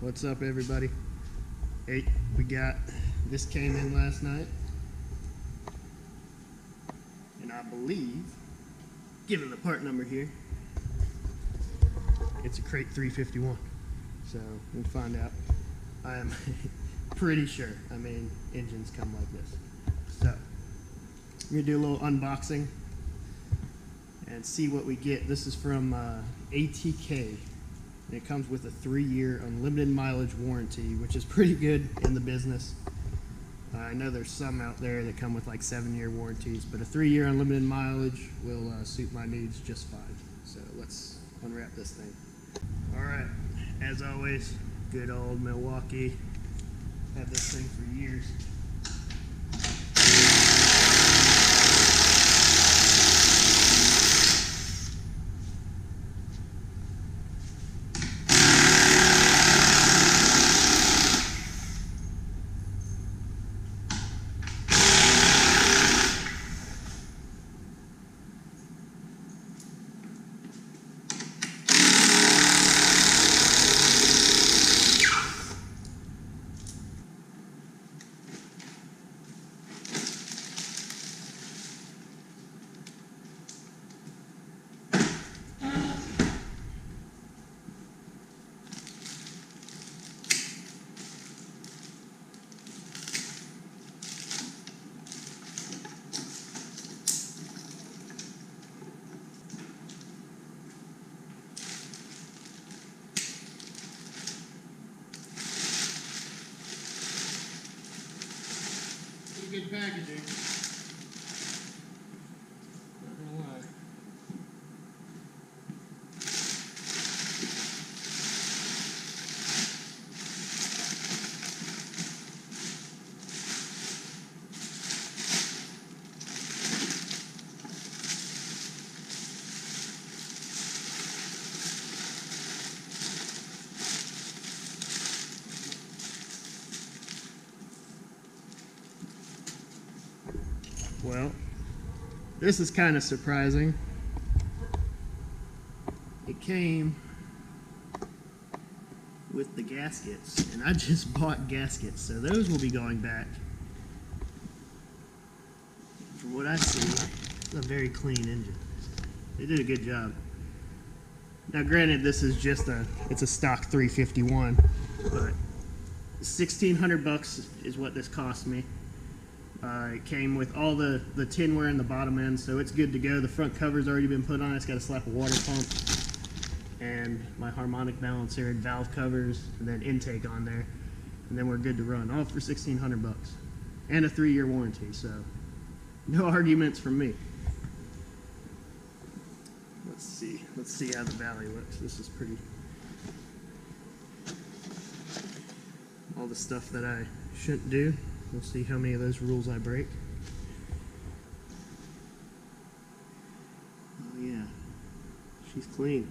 What's up, everybody? Hey, this came in last night, and I believe, given the part number here, it's a crate 351. So we'll find out. I am pretty sure. I mean, engines come like this. So I'm gonna do a little unboxing and see what we get. This is from ATK. And it comes with a 3-year unlimited mileage warranty, which is pretty good in the business. I know there's some out there that come with like 7-year warranties, but a 3-year unlimited mileage will suit my needs just fine. So let's unwrap this thing. All right, as always, good old Milwaukee. Had this thing for years. Good packaging. Not gonna lie. Well, this is kind of surprising. It came with the gaskets, and I just bought gaskets, so those will be going back. From what I see, it's a very clean engine. They did a good job. Now granted, this is just it's a stock 351, but $1,600 is what this cost me. It came with all the tinware in the bottom end, so it's good to go. The front cover's already been put on. It's got a slap of water pump and my harmonic balancer and valve covers, and then intake on there, and then we're good to run. All for $1,600 and a 3-year warranty. So no arguments from me. Let's see how the valley looks. This is pretty. All the stuff that I shouldn't do. We'll see how many of those rules I break. Oh yeah, she's clean.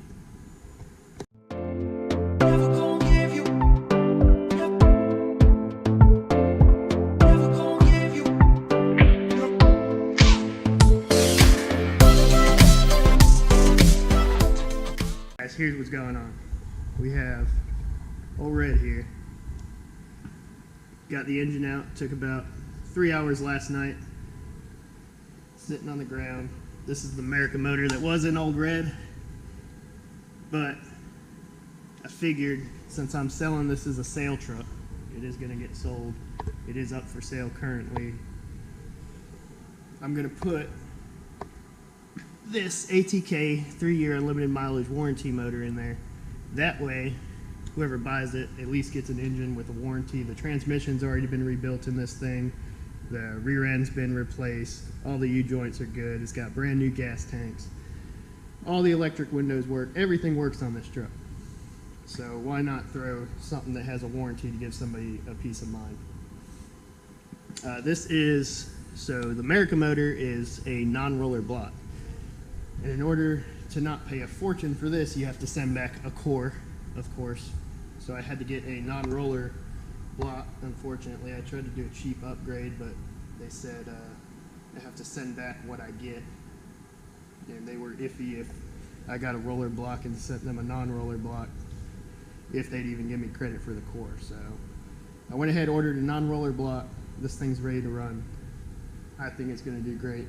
Guys, here's what's going on. We have old Red here. Got the engine out, took about 3 hours last night, sitting on the ground. This is the America motor that was in old Red, but I figured since I'm selling this as a sale truck, it is going to get sold. It is up for sale currently. I'm going to put this ATK 3-year unlimited mileage warranty motor in there. That way, whoever buys it at least gets an engine with a warranty. The transmission's already been rebuilt in this thing. The rear end's been replaced. All the U-joints are good. It's got brand new gas tanks. All the electric windows work. Everything works on this truck. So why not throw something that has a warranty to give somebody a peace of mind? So the America motor is a non-roller block. And in order to not pay a fortune for this, you have to send back a core, of course. So I had to get a non-roller block, unfortunately. I tried to do a cheap upgrade, but they said I have to send back what I get. And they were iffy if I got a roller block and sent them a non-roller block. if they'd even give me credit for the core. So I went ahead and ordered a non-roller block. This thing's ready to run. I think it's going to do great.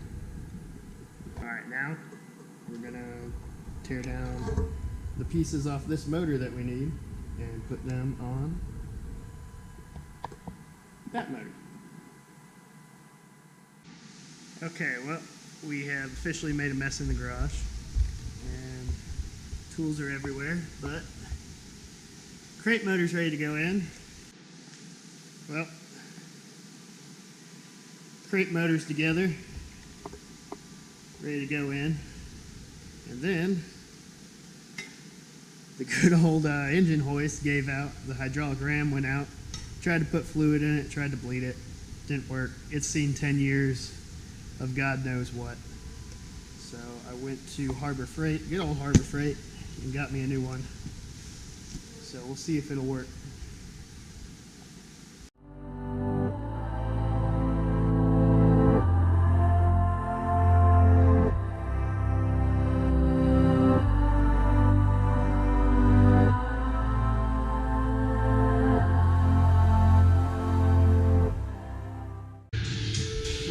All right, now we're going to tear down the pieces off this motor that we need and put them on that motor. Okay, well, we have officially made a mess in the garage, and tools are everywhere, but crate motor's ready to go in. Well, crate motor's together, ready to go in, and then the good old engine hoist gave out. The hydraulic ram went out. Tried to put fluid in it, tried to bleed it, didn't work. It's seen 10 years of God knows what. So I went to Harbor Freight, good old Harbor Freight, and got me a new one. So we'll see if it'll work.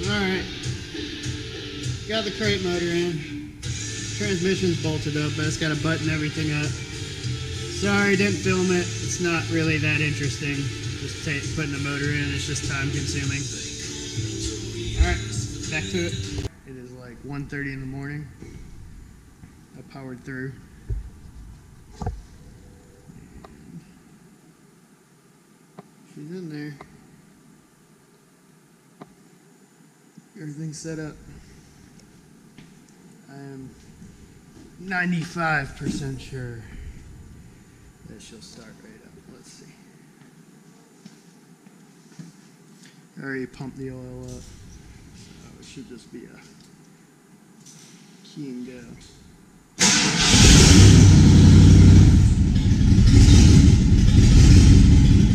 Alright, got the crate motor in. Transmission's bolted up, but it's got a button everything up. Sorry, didn't film it. It's not really that interesting. Just putting the motor in, it's just time consuming. Alright, back to it. It is like 1:30 in the morning. I powered through. And she's in there. Everything's set up. I am 95% sure that she'll start right up. Let's see. I already pumped the oil up, so it should just be a key and go.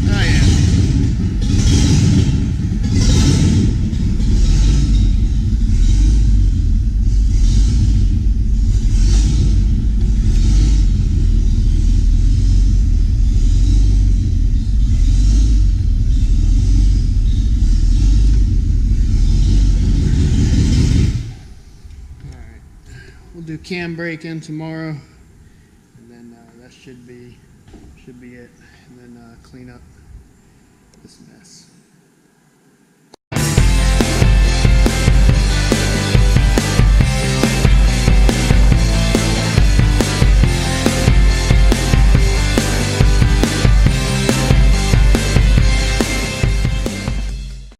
Oh yeah. We'll do cam brake in tomorrow, and then that should be it, and then clean up this mess.